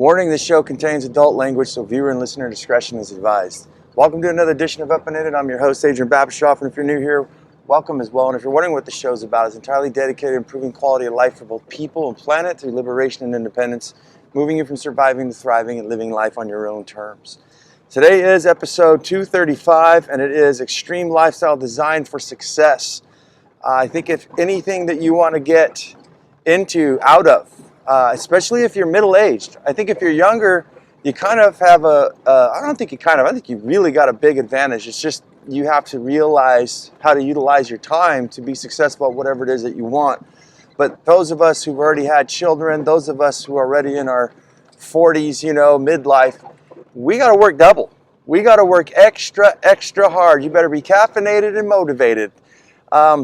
Warning, this show contains adult language, so viewer and listener discretion is advised. Welcome to another edition of Up and In It. I'm your host, Adrian Babashoff, and if you're new here, welcome as well. And if you're wondering what the show is about, it's entirely dedicated to improving quality of life for both people and planet through liberation and independence, moving you from surviving to thriving and living life on your own terms. Today is episode 235, and it is Extreme Lifestyle Designed for Success. I think if anything that you want to get into, out of, especially if you're middle-aged. I think if you're younger, you kind of have I think you really got a big advantage. It's just you have to realize how to utilize your time to be successful at whatever it is that you want. But those of us who've already had children, those of us who are already in our 40s, midlife, we got to work double. We got to work extra hard. You better be caffeinated and motivated.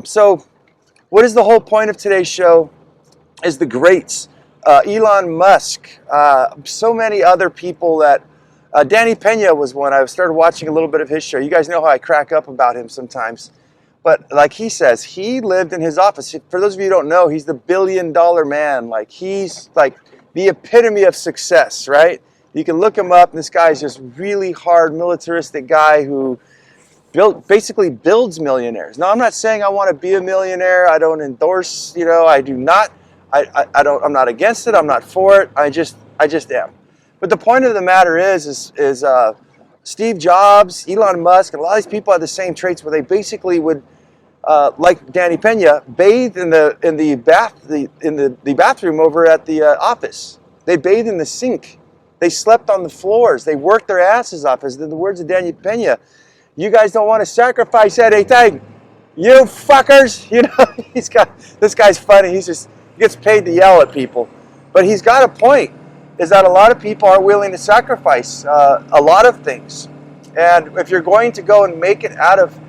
So what is the whole point of today's show is the greats. Elon Musk, so many other people that, Danny Pena was one. I started watching a little bit of his show. You guys know how I crack up about him sometimes. But like he says, he lived in his office. For those of you who don't know, he's the billion-dollar man. Like he's like the epitome of success, right? You can look him up, and this guy's just really hard, militaristic guy who basically builds millionaires. Now, I'm not saying I want to be a millionaire. I don't endorse, I do not. I'm not against it. I'm not for it. I just am. But the point of the matter is Steve Jobs, Elon Musk, and a lot of these people have the same traits where they basically would, like Danny Pena, bathe in the bathroom over at the office. They bathed in the sink. They slept on the floors. They worked their asses off. As the words of Danny Pena, you guys don't want to sacrifice anything, you fuckers. This guy's funny. He gets paid to yell at people, but he's got a point. Is that a lot of people are willing to sacrifice a lot of things, and if you're going to go and make it out of,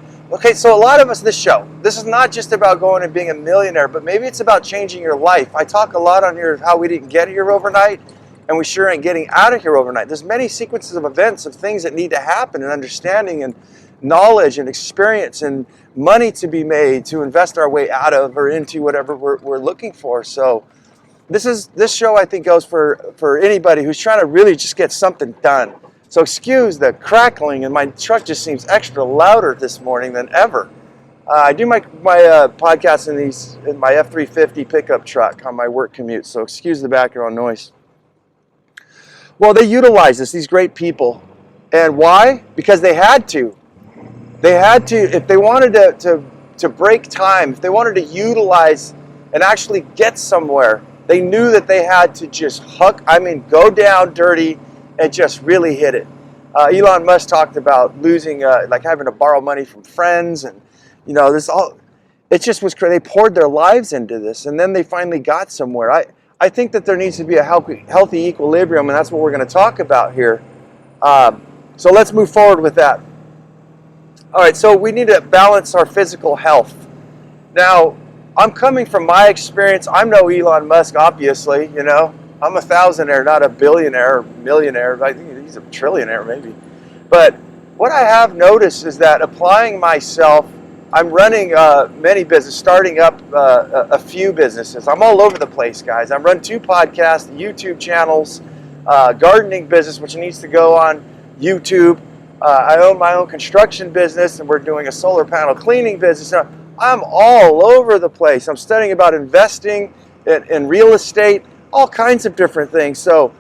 so a lot of us, this is not just about going and being a millionaire, but maybe it's about changing your life. I talk a lot on here of how we didn't get here overnight, and we sure ain't getting out of here overnight. There's many sequences of events, of things that need to happen, and understanding and knowledge and experience and money to be made to invest our way out of or into whatever we're looking for. So this show, I think, goes for anybody who's trying to really just get something done. So excuse the crackling, and my truck just seems extra louder this morning than ever. I do my podcast in my F-350 pickup truck on my work commute, so excuse the background noise. Well, they utilize these great people. And why? Because they had to. They had to, if they wanted to break time, if they wanted to utilize and actually get somewhere, they knew that they had to just go down dirty and just really hit it. Elon Musk talked about losing, having to borrow money from friends, and it just was crazy. They poured their lives into this, and then they finally got somewhere. I think that there needs to be a healthy equilibrium, and that's what we're going to talk about here. So let's move forward with that. All right, so we need to balance our physical health. Now, I'm coming from my experience. I'm no Elon Musk, obviously, I'm a thousandaire, not a billionaire or millionaire. I think he's a trillionaire, maybe. But what I have noticed is that applying myself, I'm running many businesses, starting up a few businesses. I'm all over the place, guys. I run 2 podcasts, YouTube channels, gardening business, which needs to go on YouTube. I own my own construction business, and we're doing a solar panel cleaning business. Now, I'm all over the place. I'm studying about investing in real estate, all kinds of different things. So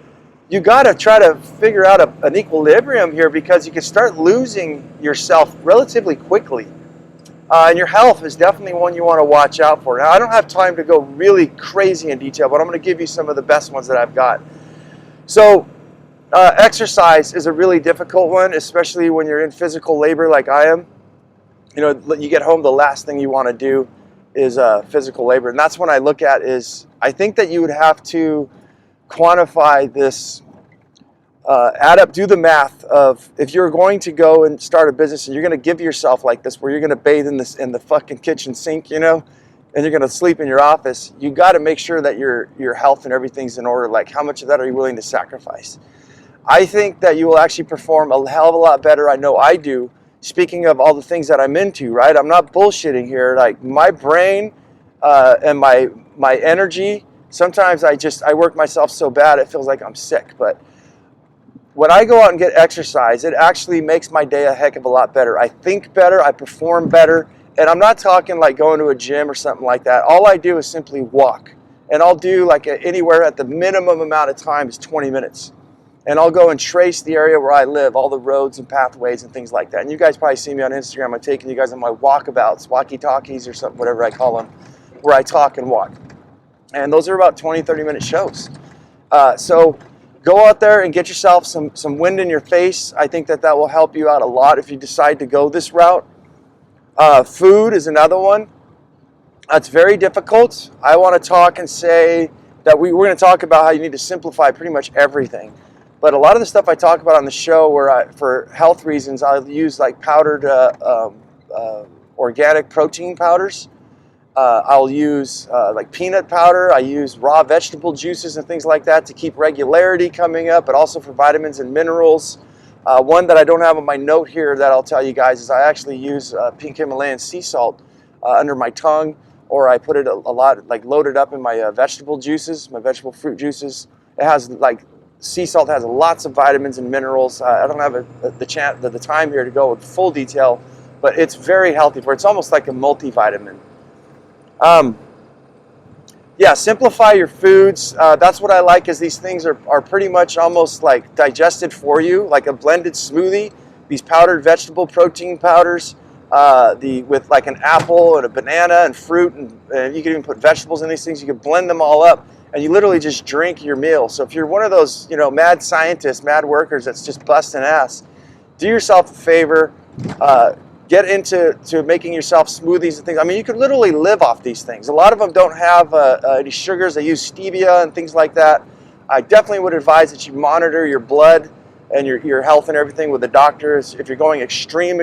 you got to try to figure out an equilibrium here, because you can start losing yourself relatively quickly. And your health is definitely one you want to watch out for. Now, I don't have time to go really crazy in detail, but I'm going to give you some of the best ones that I've got. So exercise is a really difficult one, especially when you're in physical labor like I am. You get home, the last thing you want to do is physical labor. And that's when I look at I think that you would have to quantify this, do the math of, if you're going to go and start a business and you're going to give yourself like this, where you're going to bathe in the fucking kitchen sink, and you're going to sleep in your office, you got to make sure that your health and everything's in order. Like, how much of that are you willing to sacrifice? I think that you will actually perform a hell of a lot better. I know I do. Speaking of all the things that I'm into, right? I'm not bullshitting here. Like, my brain and my energy Sometimes I work myself so bad it feels like I'm sick. But when I go out and get exercise, it actually makes my day a heck of a lot better. I think better, I perform better, and I'm not talking like going to a gym or something like that. All I do is simply walk, and I'll do like anywhere at the minimum amount of time is 20 minutes. And I'll go and trace the area where I live, all the roads and pathways and things like that. And you guys probably see me on Instagram. I'm taking you guys on my walkabouts, walkie-talkies or something, whatever I call them, where I talk and walk. And those are about 20, 30-minute shows. So go out there and get yourself some wind in your face. I think that will help you out a lot if you decide to go this route. Food is another one. That's very difficult. I want to talk and say that we're going to talk about how you need to simplify pretty much everything. But a lot of the stuff I talk about on the show, where for health reasons, I'll use like powdered organic protein powders. I'll use like peanut powder. I use raw vegetable juices and things like that to keep regularity coming up, but also for vitamins and minerals. One that I don't have on my note here that I'll tell you guys is I actually use pink Himalayan sea salt under my tongue, or I put it a lot, like loaded up in my vegetable juices, my vegetable fruit juices. It has like, sea salt has lots of vitamins and minerals. I don't have the time here to go with full detail, but it's very healthy for it. It's almost like a multivitamin. Yeah, simplify your foods. That's what I like, is these things are pretty much almost like digested for you, like a blended smoothie. These powdered vegetable protein powders, with like an apple and a banana and fruit, and you can even put vegetables in these things. You can blend them all up, and you literally just drink your meal. So if you're one of those, mad scientists, mad workers that's just busting ass, do yourself a favor. Get into making yourself smoothies and things. I mean, you could literally live off these things. A lot of them don't have any sugars. They use stevia and things like that. I definitely would advise that you monitor your blood and your health and everything with the doctors if you're going extreme.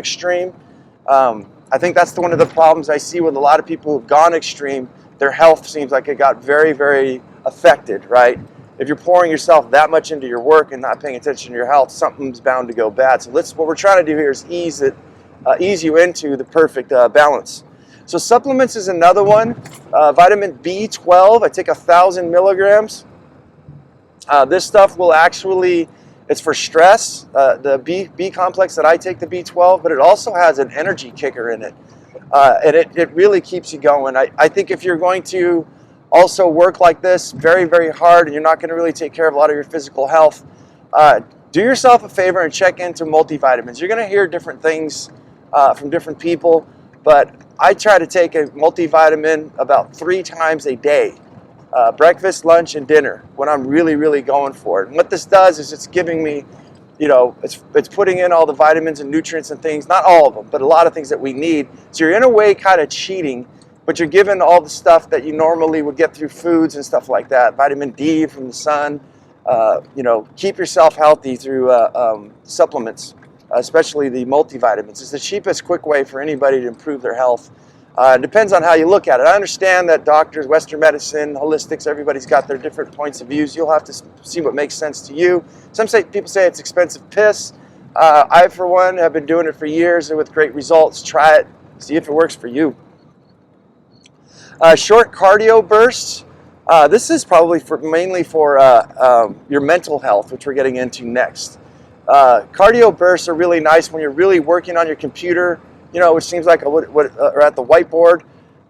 I think that's one of the problems I see with a lot of people who've gone extreme. Their health seems like it got very, very affected, right? If you're pouring yourself that much into your work and not paying attention to your health, something's bound to go bad. So what we're trying to do here is ease you into the perfect balance. So supplements is another one. Vitamin B12, I take 1,000 milligrams. This stuff will actually, it's for stress. The B complex that I take, the B12, but it also has an energy kicker in it. And it really keeps you going. I think if you're going to also work like this very, very hard, and you're not going to really take care of a lot of your physical health, do yourself a favor and check into multivitamins. You're going to hear different things from different people, but I try to take a multivitamin about 3 times a day, breakfast, lunch, and dinner, when I'm really, really going for it. And what this does is it's giving me, it's putting in all the vitamins and nutrients and things, not all of them, but a lot of things that we need. So you're in a way kind of cheating, but you're given all the stuff that you normally would get through foods and stuff like that, vitamin D from the sun. Keep yourself healthy through supplements, especially the multivitamins. It's the cheapest, quick way for anybody to improve their health. It depends on how you look at it. I understand that doctors, Western medicine, holistics, everybody's got their different points of views. You'll have to see what makes sense to you. People say it's expensive piss. I, for one, have been doing it for years and with great results. Try it, see if it works for you. Short cardio bursts. This is probably mainly for your mental health, which we're getting into next. Cardio bursts are really nice when you're really working on your computer, which seems like or at the whiteboard,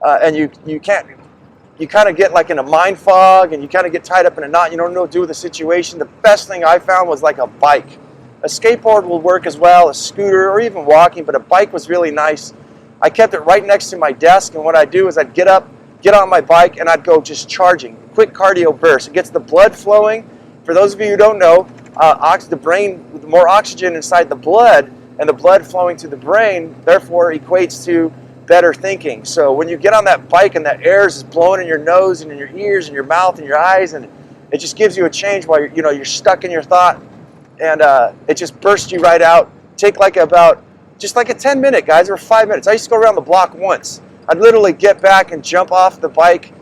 and you kind of get like in a mind fog, and you kind of get tied up in a knot. You don't know what to do with the situation. The best thing I found was like a bike. A skateboard will work as well, a scooter, or even walking, but a bike was really nice. I kept it right next to my desk, and what I'd do is I'd get up, get on my bike, and I'd go just charging. Quick cardio burst. It gets the blood flowing. For those of you who don't know, the brain, with more oxygen inside the blood, and the blood flowing to the brain, therefore equates to better thinking. So when you get on that bike and that air is blowing in your nose and in your ears and your mouth and your eyes, and it just gives you a change while you're stuck in your thought, and it just bursts you right out. Take just like a 10-minute, guys, or 5 minutes. I used to go around the block once. I'd literally get back and jump off the bike,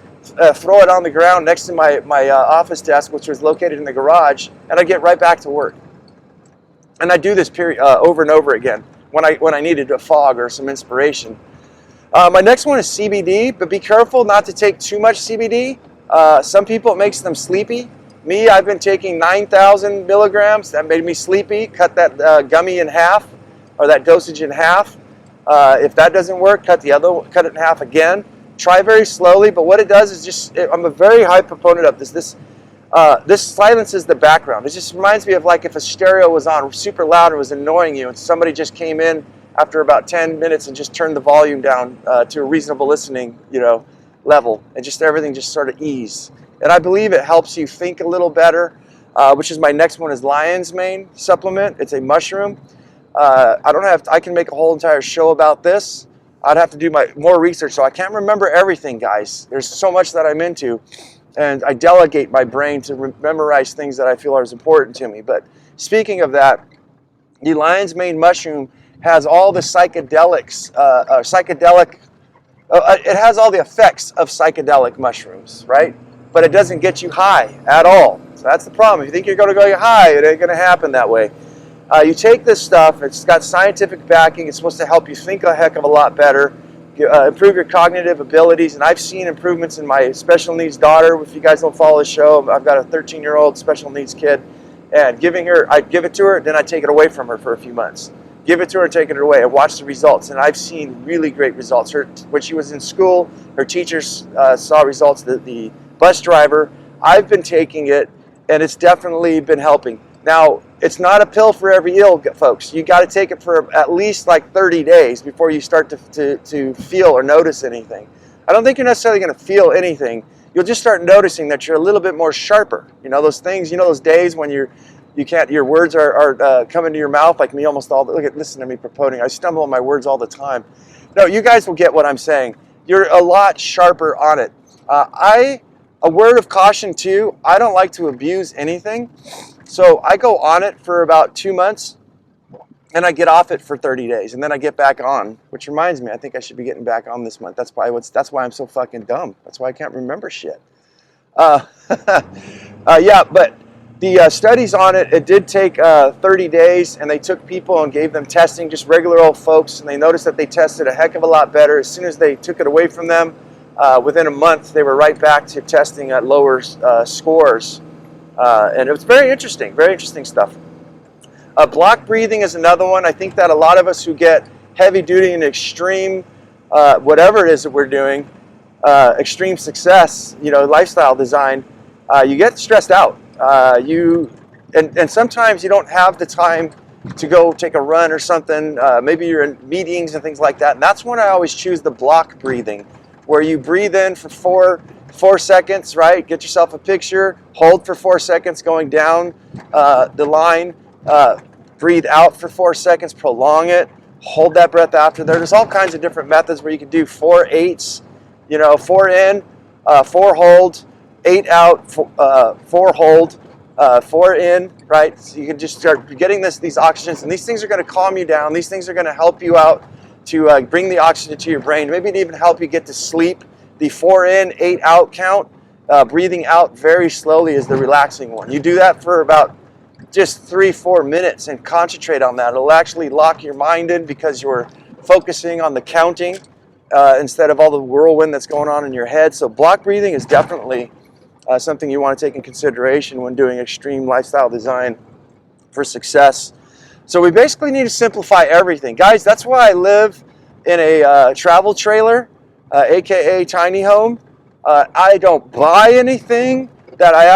throw it on the ground next to my office desk, which was located in the garage, and I'd get right back to work. And I do this over and over again when I needed a fog or some inspiration. My next one is CBD, but be careful not to take too much CBD. Some people, it makes them sleepy. Me, I've been taking 9,000 milligrams. That made me sleepy. Cut that gummy in half, or that dosage in half. If that doesn't work, cut it in half again. Try very slowly, but what it does is I'm a very high proponent of this. This silences the background. It just reminds me of like if a stereo was on super loud and was annoying you, and somebody just came in after about 10 minutes and just turned the volume down to a reasonable listening, level, and just everything just sort of ease. And I believe it helps you think a little better, which is my next one is lion's mane supplement. It's a mushroom. I can make a whole entire show about this. I'd have to do more research, so I can't remember everything, guys. There's so much that I'm into, and I delegate my brain to memorize things that I feel are as important to me. But speaking of that, the lion's mane mushroom has all the psychedelics, it has all the effects of psychedelic mushrooms, right? But it doesn't get you high at all. So that's the problem. If you think you're going to go high, it ain't going to happen that way. You take this stuff, it's got scientific backing, it's supposed to help you think a heck of a lot better, improve your cognitive abilities, and I've seen improvements in my special needs daughter. If you guys don't follow the show, I've got a 13-year-old special needs kid, and I'd give it to her, then I'd take it away from her for a few months. Give it to her, take it away, and watch the results. And I've seen really great results. When she was in school, her teachers saw results. The bus driver, I've been taking it, and it's definitely been helping. Now, it's not a pill for every ill, folks. You got to take it for at least like 30 days before you start to feel or notice anything. I don't think you're necessarily going to feel anything. You'll just start noticing that you're a little bit more sharper. Those things, those days when your words are coming to your mouth like me almost all. Listen to me proponing. I stumble on my words all the time. No, you guys will get what I'm saying. You're a lot sharper on it. A word of caution too, I don't like to abuse anything. So I go on it for about 2 months, and I get off it for 30 days, and then I get back on, which reminds me, I think I should be getting back on this month. That's why I'm so fucking dumb. That's why I can't remember shit. Yeah, but the studies on it, it did take 30 days, and they took people and gave them testing, just regular old folks, and they noticed that they tested a heck of a lot better. As soon as they took it away from them, within a month, they were right back to testing at lower scores. And it was very interesting stuff. Block breathing is another one. I think that a lot of us who get heavy duty and extreme, whatever it is that we're doing, extreme success, lifestyle design, you get stressed out. And sometimes you don't have the time to go take a run or something. Maybe you're in meetings and things like that. And that's when I always choose the block breathing, where you breathe in for 4 seconds, right? Get yourself a picture, hold for 4 seconds going down the line, breathe out for 4 seconds, prolong it, hold that breath after there. There's all kinds of different methods where you can do 4 8s, 4 in, 4 hold, 8 out, 4 hold, 4 in, right? So you can just start getting these oxygens, and these things are going to calm you down. These things are going to help you out to bring the oxygen to your brain, maybe even help you get to sleep. The 4 in, 8 out count, breathing out very slowly is the relaxing one. You do that for about just 3-4 minutes and concentrate on that. It'll actually lock your mind in because you're focusing on the counting instead of all the whirlwind that's going on in your head. So block breathing is definitely something you want to take in consideration when doing extreme lifestyle design for success. So we basically need to simplify everything. Guys, that's why I live in a travel trailer. AKA tiny home. I don't buy anything that I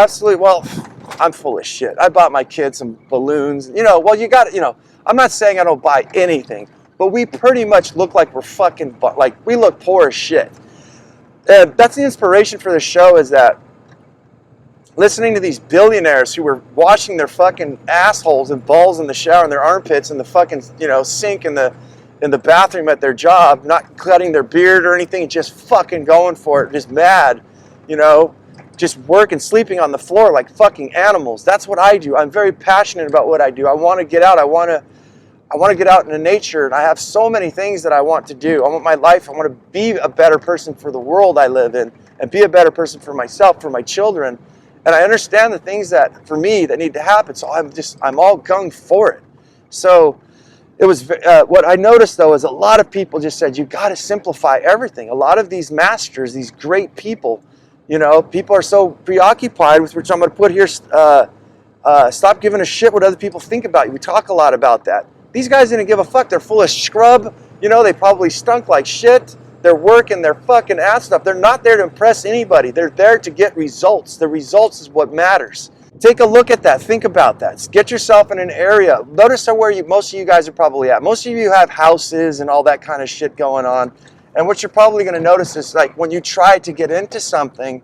I'm full of shit. I bought my kids some balloons. I'm not saying I don't buy anything, but we pretty much look like we're we look poor as shit. And that's the inspiration for the show, is that listening to these billionaires who were washing their fucking assholes and balls in the shower and their armpits in the fucking, sink in the bathroom at their job, not cutting their beard or anything, just fucking going for it, just mad, just working, sleeping on the floor like fucking animals. That's what I do. I'm very passionate about what I do. I want to get out. I want to get out into nature, and I have so many things that I want to do. I want my life. I want to be a better person for the world I live in, and be a better person for myself, for my children. And I understand the things that, for me, that need to happen. So I'm all gung for it. So it was what I noticed, though, is a lot of people just said, you got to simplify everything. A lot of these masters, these great people, You know, people are so preoccupied with, which I'm going to put here, stop giving a shit what other people think about you. We talk a lot about that. These guys didn't give a fuck. They're full of scrub. You know, they probably stunk like shit. They're working their fucking ass off. They're not there to impress anybody. They're there to get results. The results is what matters. Take a look at that. Think about that. Get yourself in an area. Notice where most of you guys are probably at. Most of you have houses and all that kind of shit going on. And what you're probably going to notice is, like, when you try to get into something,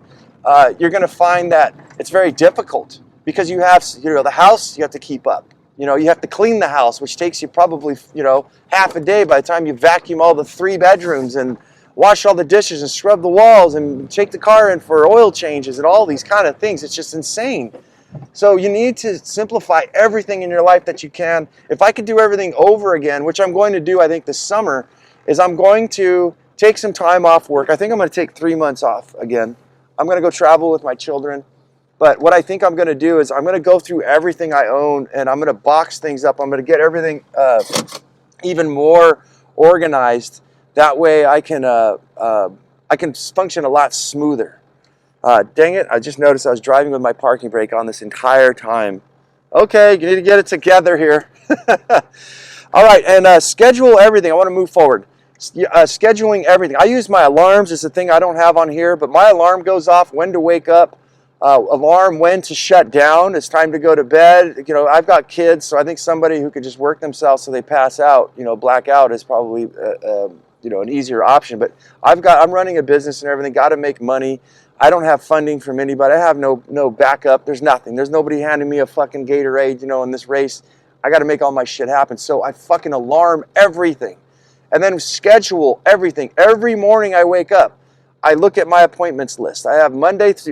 you're going to find that it's very difficult because you have, the house you have to keep up. You know, you have to clean the house, which takes you probably, half a day by the time you vacuum all the 3 bedrooms and wash all the dishes and scrub the walls and take the car in for oil changes and all these kind of things. It's just insane. So you need to simplify everything in your life that you can. If I could do everything over again, which I'm going to do, I think, this summer, is I'm going to take some time off work. I think I'm going to take 3 months off again. I'm going to go travel with my children. But what I think I'm going to do is I'm going to go through everything I own and I'm going to box things up. I'm going to get everything even more organized. That way I can function a lot smoother. Dang it, I just noticed I was driving with my parking brake on this entire time. Okay, you need to get it together here. All right, and schedule everything. I want to move forward. Scheduling everything. I use my alarms. It's a thing I don't have on here, but my alarm goes off when to wake up. Alarm when to shut down. It's time to go to bed. You know, I've got kids, so I think somebody who could just work themselves so they pass out, black out, is probably an easier option. But I'm running a business and everything. Got to make money. I don't have funding from anybody. I have no backup. There's nothing. There's nobody handing me a fucking Gatorade, in this race. I got to make all my shit happen. So I fucking alarm everything, and then schedule everything. Every morning I wake up, I look at my appointments list. I have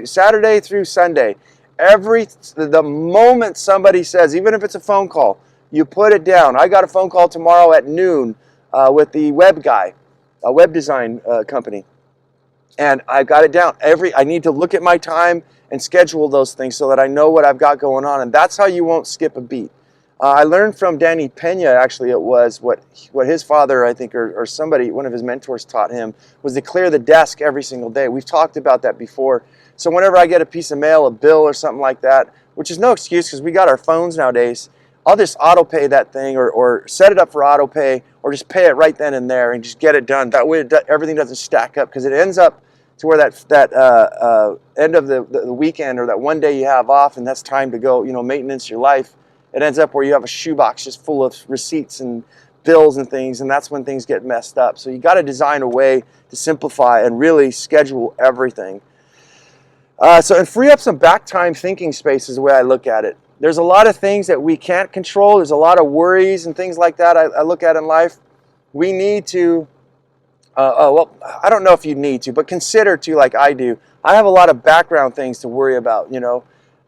Saturday through Sunday. The moment somebody says, even if it's a phone call, you put it down. I got a phone call tomorrow at noon with the web guy, a web design company. And I got it down. I need to look at my time and schedule those things so that I know what I've got going on. And that's how you won't skip a beat. I learned from Danny Pena, actually, it was what his father, I think, or somebody, one of his mentors taught him, was to clear the desk every single day. We've talked about that before. So whenever I get a piece of mail, a bill or something like that, which is no excuse because we got our phones nowadays, I'll just auto pay that thing or set it up for auto pay or just pay it right then and there and just get it done. That way everything doesn't stack up, because it ends up to where that end of the weekend or that one day you have off and that's time to go, maintenance your life. It ends up where you have a shoebox just full of receipts and bills and things, and that's when things get messed up. So you got to design a way to simplify and really schedule everything. And free up some back time thinking space is the way I look at it. There's a lot of things that we can't control. There's a lot of worries and things like that I look at in life. We need to, I don't know if you need to, but consider to, like I do. I have a lot of background things to worry about,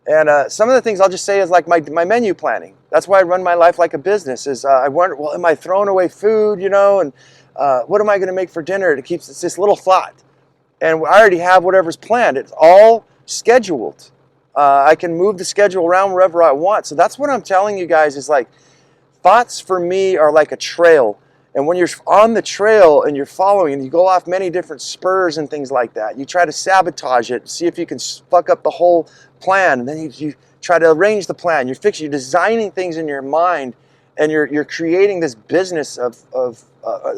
And some of the things I'll just say is like my menu planning. That's why I run my life like a business. I wonder, well, am I throwing away food, and what am I going to make for dinner? It's this little thought. And I already have whatever's planned. It's all scheduled. I can move the schedule around wherever I want. So that's what I'm telling you guys is, like, thoughts for me are like a trail. And when you're on the trail and you're following and you go off many different spurs and things like that, you try to sabotage it, see if you can fuck up the whole plan. And then you try to arrange the plan. You're designing things in your mind, and you're creating this business of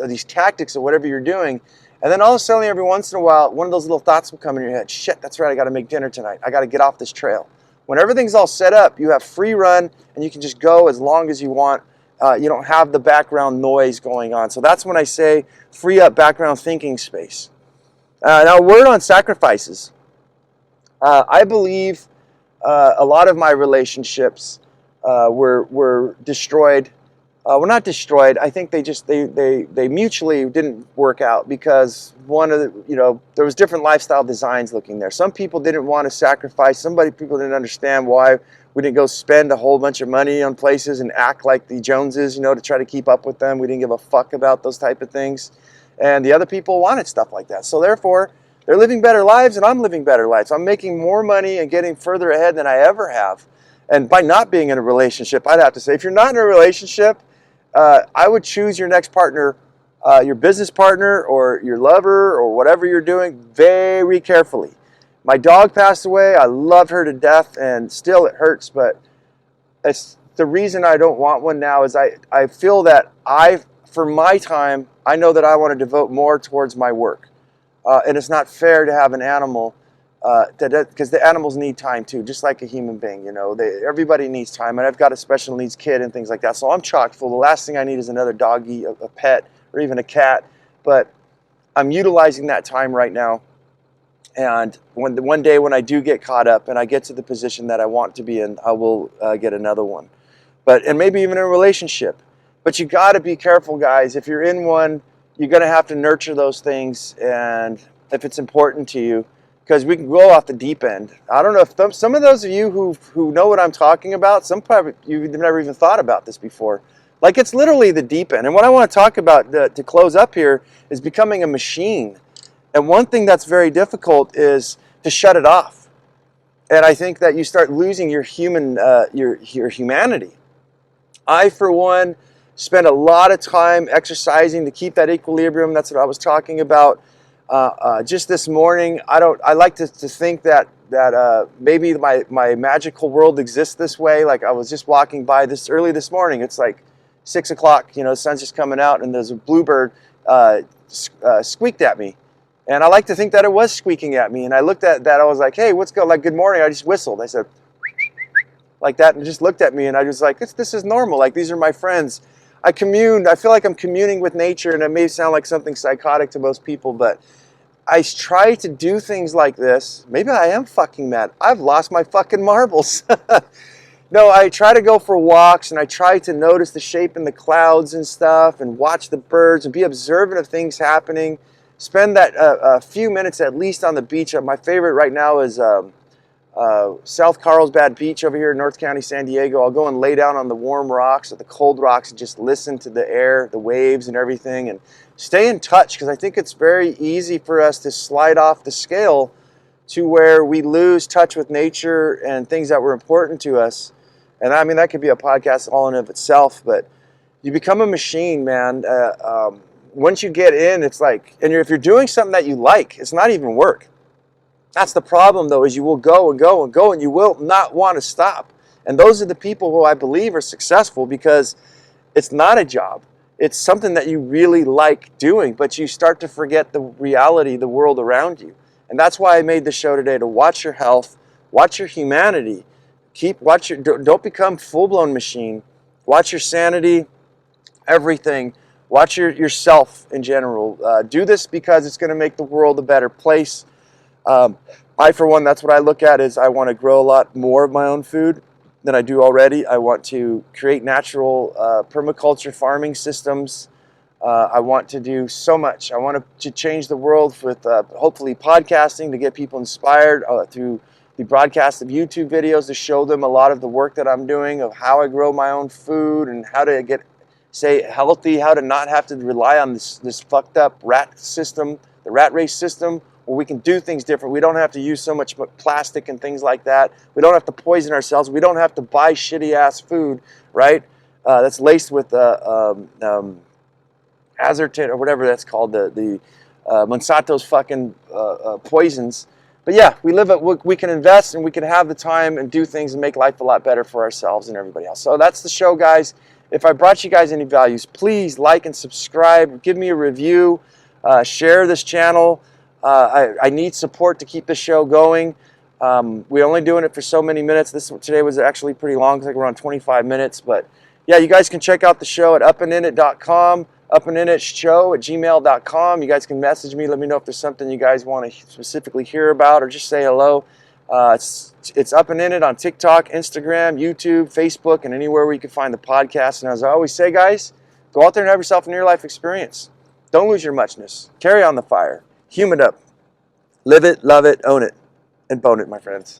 these tactics of whatever you're doing. And then all of a sudden, every once in a while, one of those little thoughts will come in your head. Shit, that's right, I got to make dinner tonight. I got to get off this trail. When everything's all set up, you have free run, and you can just go as long as you want. You don't have the background noise going on. So that's when I say free up background thinking space. Now, a word on sacrifices. I believe a lot of my relationships were destroyed. Well, not destroyed. I think they mutually didn't work out because there was different lifestyle designs looking there. Some people didn't want to sacrifice. People didn't understand why we didn't go spend a whole bunch of money on places and act like the Joneses, to try to keep up with them. We didn't give a fuck about those type of things. And the other people wanted stuff like that. So therefore, they're living better lives and I'm living better lives. I'm making more money and getting further ahead than I ever have. And by not being in a relationship, I'd have to say, if you're not in a relationship, I would choose your next partner, your business partner or your lover or whatever you're doing, very carefully. My dog passed away. I loved her to death, and still it hurts, but it's the reason I don't want one now is I feel that for my time, I know that I want to devote more towards my work. And it's not fair to have an animal, because the animals need time too, just like a human being, you know. Everybody needs time, and I've got a special needs kid and things like that, so I'm chock full. The last thing I need is another doggy, a pet, or even a cat, but I'm utilizing that time right now. And one day when I do get caught up and I get to the position that I want to be in, I will get another one. And maybe even in a relationship. But you got to be careful, guys. If you're in one, you're going to have to nurture those things, and if it's important to you, because we can go off the deep end. I don't know if some of those of you who know what I'm talking about, some probably you've never even thought about this before. Like, it's literally the deep end. And what I want to talk about to close up here is becoming a machine. And one thing that's very difficult is to shut it off. And I think that you start losing your humanity. I, for one, spend a lot of time exercising to keep that equilibrium. That's what I was talking about just this morning. I like to think that maybe my magical world exists this way. Like, I was just walking by early this morning. It's like 6 o'clock. You know, the sun's just coming out, and there's a bluebird squeaked at me. And I like to think that it was squeaking at me. And I looked at that. I was like, hey, what's going on? Like, good morning. I just whistled. I said, like that, and just looked at me. And I was like, this is normal. Like, these are my friends. I feel like I'm communing with nature. And it may sound like something psychotic to most people, but I try to do things like this. Maybe I am fucking mad. I've lost my fucking marbles. No, I try to go for walks, and I try to notice the shape in the clouds and stuff, and watch the birds, and be observant of things happening. Spend that a few minutes at least on the beach. My favorite right now is South Carlsbad Beach over here in North County, San Diego. I'll go and lay down on the warm rocks or the cold rocks and just listen to the air, the waves and everything, and stay in touch, because I think it's very easy for us to slide off the scale to where we lose touch with nature and things that were important to us. And I mean, that could be a podcast all in of itself, but you become a machine, man. Once you get in, it's like, and if you're doing something that you like, it's not even work. That's the problem, though, is you will go and go and go, and you will not want to stop. And those are the people who I believe are successful, because it's not a job. It's something that you really like doing, but you start to forget the reality, the world around you. And that's why I made the show today, to watch your health, watch your humanity, don't become full-blown machine. Watch your sanity, everything. Watch yourself in general. Do this because it's going to make the world a better place. I, for one, that's what I look at, is I want to grow a lot more of my own food than I do already. I want to create natural permaculture farming systems. I want to do so much. I want to change the world with hopefully podcasting, to get people inspired through the broadcast of YouTube videos, to show them a lot of the work that I'm doing, of how I grow my own food and how to stay healthy, how to not have to rely on this fucked up rat system, the rat race system, where we can do things different. We don't have to use so much plastic and things like that. We don't have to poison ourselves. We don't have to buy shitty ass food, right? That's laced with azertin or whatever that's called, the Monsanto's fucking poisons. But yeah, we can invest, and we can have the time and do things and make life a lot better for ourselves and everybody else. So that's the show, guys. If I brought you guys any values, please like and subscribe. Give me a review. Share this channel. I need support to keep the show going. We're only doing it for so many minutes. Today was actually pretty long, like around 25 minutes. But yeah, you guys can check out the show at upandinit.com, upandinitshow@gmail.com. You guys can message me. Let me know if there's something you guys want to specifically hear about, or just say hello. It's Up and In It on TikTok, Instagram, YouTube, Facebook, and anywhere where you can find the podcast. And as I always say, guys, go out there and have yourself a near-life experience. Don't lose your muchness. Carry on the fire. Human up. Live it, love it, own it, and bone it, my friends.